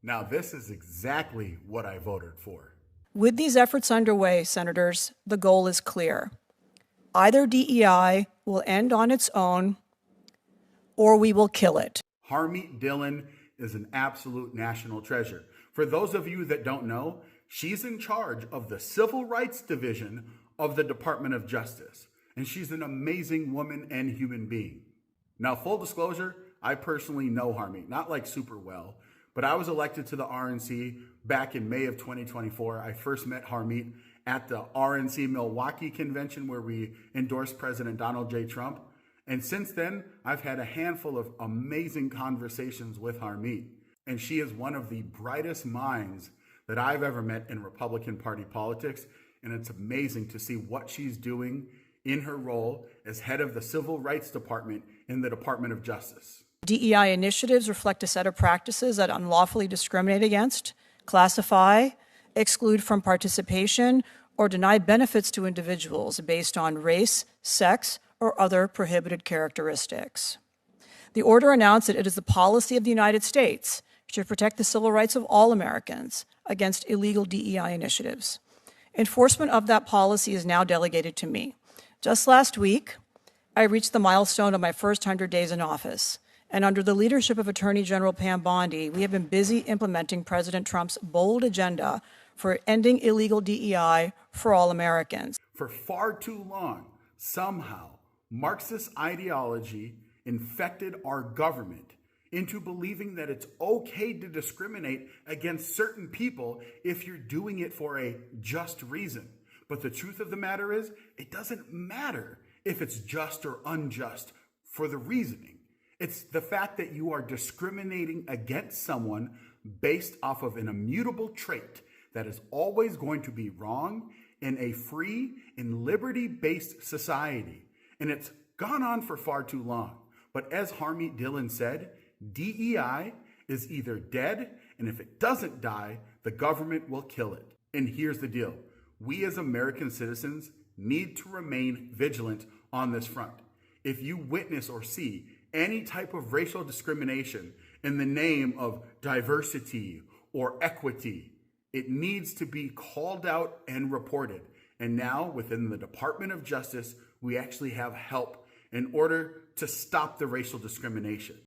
Now, this is exactly what I voted for. With these efforts underway, Senators, the goal is clear. Either DEI will end on its own, or we will kill it. Harmeet Dhillon is an absolute national treasure. For those of you that don't know, she's in charge of the Civil Rights Division of the Department of Justice. And she's an amazing woman and human being. Now, full disclosure, I personally know Harmeet, not like super well, but I was elected to the RNC back in May of 2024. I first met Harmeet at the RNC Milwaukee convention where we endorsed President Donald J. Trump. And since then, I've had a handful of amazing conversations with Harmeet. And she is one of the brightest minds that I've ever met in Republican Party politics. And it's amazing to see what she's doing in her role as head of the Civil Rights Department in the Department of Justice. DEI initiatives reflect a set of practices that unlawfully discriminate against, classify, exclude from participation, or deny benefits to individuals based on race, sex, or other prohibited characteristics. The order announced that it is the policy of the United States to protect the civil rights of all Americans against illegal DEI initiatives. Enforcement of that policy is now delegated to me. Just last week, I reached the milestone of my first 100 days in office. And under the leadership of Attorney General Pam Bondi, we have been busy implementing President Trump's bold agenda for ending illegal DEI for all Americans. For far too long, somehow, Marxist ideology infected our government into believing that it's okay to discriminate against certain people if you're doing it for a just reason. But the truth of the matter is, it doesn't matter if it's just or unjust for the reasoning. It's the fact that you are discriminating against someone based off of an immutable trait that is always going to be wrong in a free and liberty-based society. And it's gone on for far too long. But as Harmeet Dhillon said, DEI is either dead, and if it doesn't die, the government will kill it. And here's the deal. We as American citizens need to remain vigilant on this front. If you witness or see any type of racial discrimination in the name of diversity or equity, it needs to be called out and reported. And now within the Department of Justice, we actually have help in order to stop the racial discrimination.